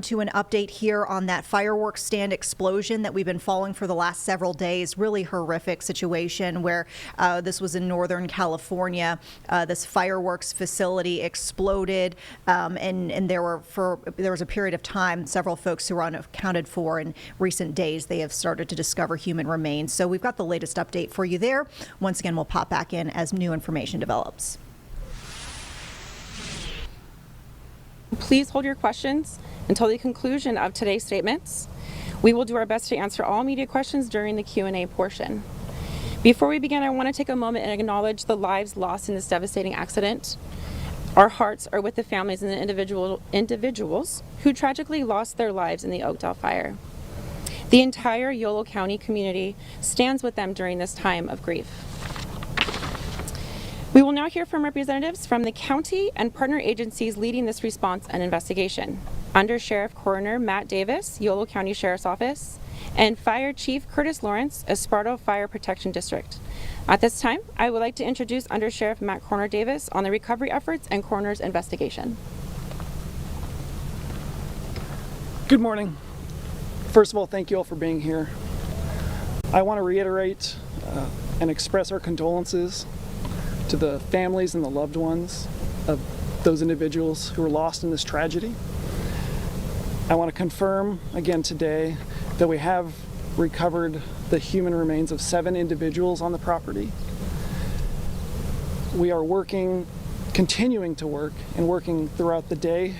To an update here on that fireworks stand explosion that we've been following for the last several days. Really horrific situation where this was in Northern California. This fireworks facility exploded, and there was a period of time, several folks who were unaccounted for. In recent days, they have started to discover human remains. So we've got the latest update for you there. Once again, we'll pop back in as new information develops. Please hold your questions until the conclusion of today's statements. We will do our best to answer all media questions during the Q&A portion. Before we begin, I want to take a moment and acknowledge the lives lost in this devastating accident. Our hearts are with the families and the individuals who tragically lost their lives in the Oakdale fire. The entire Yolo County community stands with them during this time of grief. We will now hear from representatives from the county and partner agencies leading this response and investigation. Under Sheriff Coroner Matt Davis, Yolo County Sheriff's Office, and Fire Chief Curtis Lawrence, Esparto Fire Protection District. At this time, I would like to introduce Under Sheriff Matt Coroner Davis on the recovery efforts and coroner's investigation. Good morning. First of all, thank you all for being here. I want to reiterate and express our condolences to the families and the loved ones of those individuals who were lost in this tragedy. I want to confirm again today that we have recovered the human remains of 7 individuals on the property. We are continuing to work and working throughout the day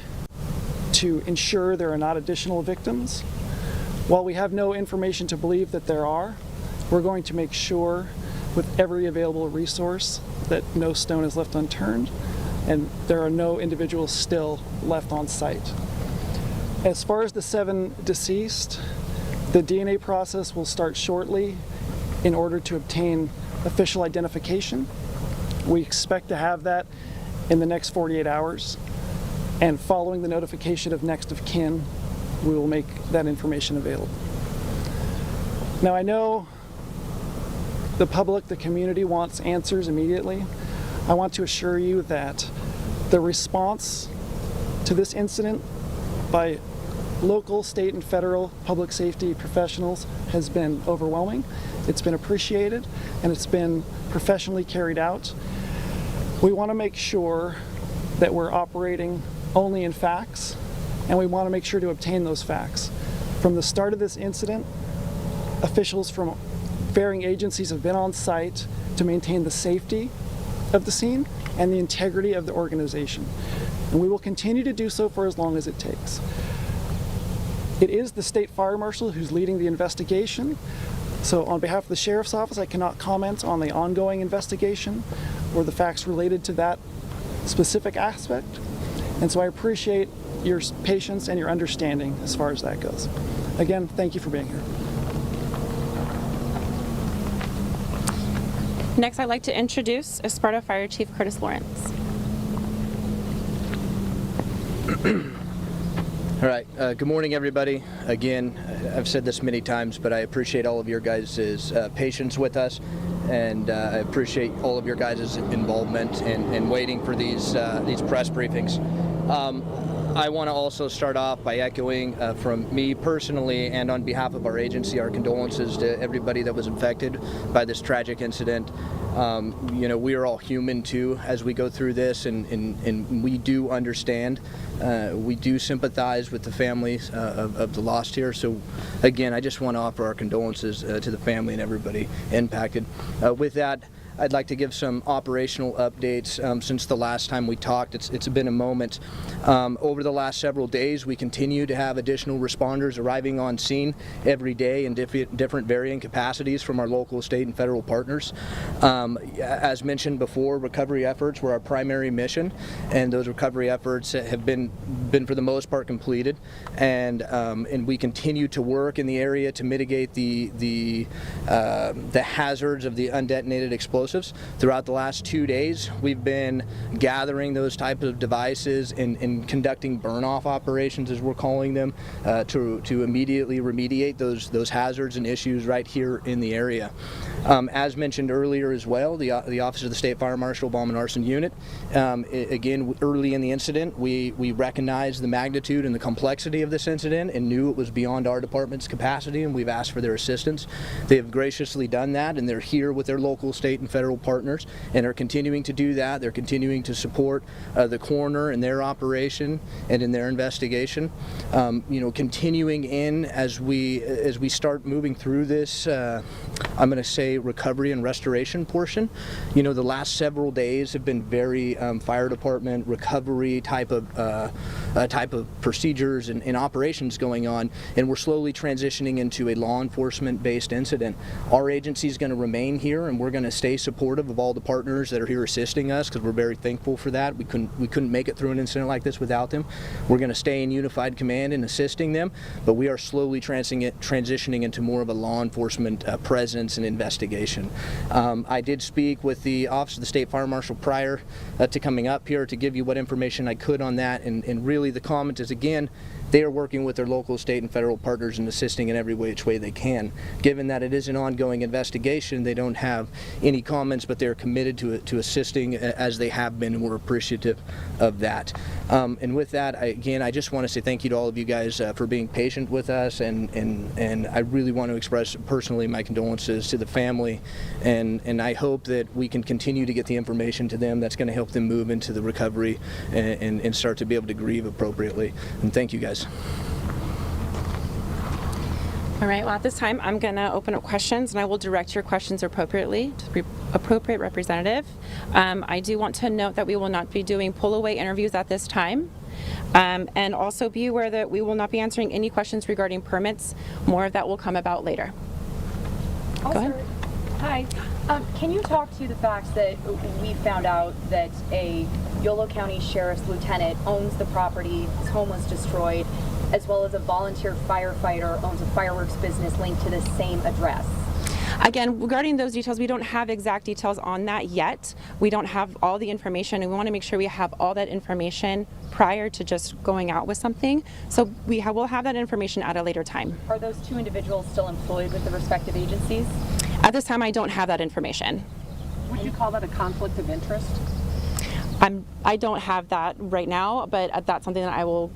to ensure there are not additional victims. While we have no information to believe that there are, we're going to make sure with every available resource that no stone is left unturned and there are no individuals still left on site. As far as the 7 deceased, the DNA process will start shortly in order to obtain official identification. We expect to have that in the next 48 hours, and following the notification of next of kin, we will make that information available. Now, I know the public, the community wants answers immediately. I want to assure you that the response to this incident by local, state, and federal public safety professionals has been overwhelming. It's been appreciated, and it's been professionally carried out. We want to make sure that we're operating only in facts, and we want to make sure to obtain those facts. From the start of this incident, officials from varying agencies have been on site to maintain the safety of the scene and the integrity of the organization. And we will continue to do so for as long as it takes. It is the state fire marshal who's leading the investigation. So on behalf of the sheriff's office, I cannot comment on the ongoing investigation or the facts related to that specific aspect. And so I appreciate your patience and your understanding as far as that goes. Again, thank you for being here. Next, I'd like to introduce Esparto Fire Chief Curtis Lawrence. All right, good morning everybody. Again, I've said this many times, but I appreciate all of your guys' patience with us, and I appreciate all of your guys' involvement in waiting for these press briefings. I want to also start off by echoing from me personally and on behalf of our agency, our condolences to everybody that was affected by this tragic incident. You know, we are all human too as we go through this, and we do understand. We do sympathize with the families of the lost here. So again, I just want to offer our condolences to the family and everybody impacted. With that, I'd like to give some operational updates since the last time we talked. It's been a moment. Over the last several days, we continue to have additional responders arriving on scene every day in different varying capacities from our local, state, and federal partners. As mentioned before, recovery efforts were our primary mission, and those recovery efforts have been for the most part completed, and we continue to work in the area to mitigate the hazards of the undetonated explosives explosives. Throughout the last 2 days, we've been gathering those types of devices and conducting burn-off operations, as we're calling them, to immediately remediate those hazards and issues right here in the area. As mentioned earlier as well, the Office of the State Fire Marshal Bomb and Arson Unit, again, early in the incident, we recognized the magnitude and the complexity of this incident and knew it was beyond our department's capacity, and we've asked for their assistance. They have graciously done that, and they're here with their local, state, and federal partners, and are continuing to do that. They're continuing to support the coroner in their operation and in their investigation. Continuing in as we start moving through this, I'm going to say recovery and restoration portion. The last several days have been very fire department recovery type of procedures and operations going on, and we're slowly transitioning into a law enforcement based incident. Our agency is going to remain here, and we're going to stay supportive of all the partners that are here assisting us, because we're very thankful for that. We couldn't make it through an incident like this without them. We're going to stay in unified command and assisting them, but we are slowly transitioning into more of a law enforcement presence and investigation. I did speak with the Office of the State Fire Marshal prior to coming up here to give you what information I could on that, and really the comment is, again, they are working with their local, state, and federal partners and assisting in every which way they can. Given that it is an ongoing investigation, they don't have any comments, but they're committed to assisting as they have been, and we're appreciative of that. And with that, I just want to say thank you to all of you guys for being patient with us, and I really want to express personally my condolences to the family, and I hope that we can continue to get the information to them that's going to help them move into the recovery and start to be able to grieve appropriately. And thank you guys. All right, well, at this time, I'm going to open up questions, and I will direct your questions appropriately to the appropriate representative. I do want to note that we will not be doing pull-away interviews at this time. And also be aware that we will not be answering any questions regarding permits. More of that will come about later. Go ahead. Hi. Can you talk to the facts that we found out that a Yolo County Sheriff's Lieutenant owns the property, his home was destroyed, as well as a volunteer firefighter owns a fireworks business linked to the same address? Again, regarding those details, we don't have exact details on that yet. We don't have all the information, and we want to make sure we have all that information prior to just going out with something. So we'll have that information at a later time. Are those two individuals still employed with the respective agencies? At this time, I don't have that information. Would you call that a conflict of interest? I don't have that right now, but that's something that I will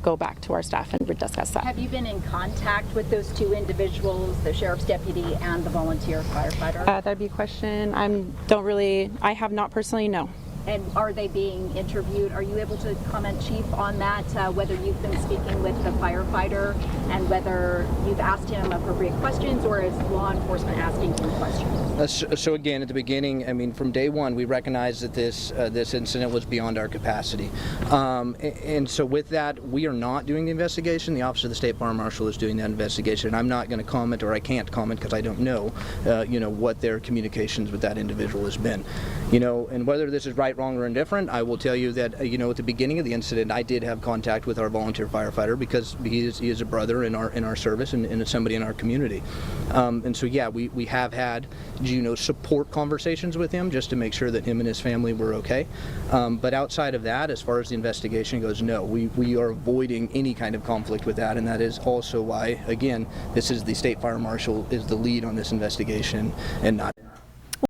go back to our staff and discuss that. Have you been in contact with those two individuals, the sheriff's deputy and the volunteer firefighter? That'd be a question. I have not personally, no. And are they being interviewed? Are you able to comment, Chief, on that, whether you've been speaking with the firefighter and whether you've asked him appropriate questions, or is law enforcement asking him questions? So again, at the beginning, from day one, we recognized that this incident was beyond our capacity. And so with that, we are not doing the investigation. The Office of the State Fire Marshal is doing that investigation. I'm not going to comment, or I can't comment because I don't know, what their communications with that individual has been. And whether this is right, wrong, or indifferent, I will tell you that, at the beginning of the incident, I did have contact with our volunteer firefighter because he is a brother in our service and somebody in our community. And so, yeah, we have had, support conversations with him just to make sure that him and his family were okay. But outside of that, as far as the investigation goes, no, we are avoiding any kind of conflict with that, and that is also why, again, this is the State Fire Marshal is the lead on this investigation and not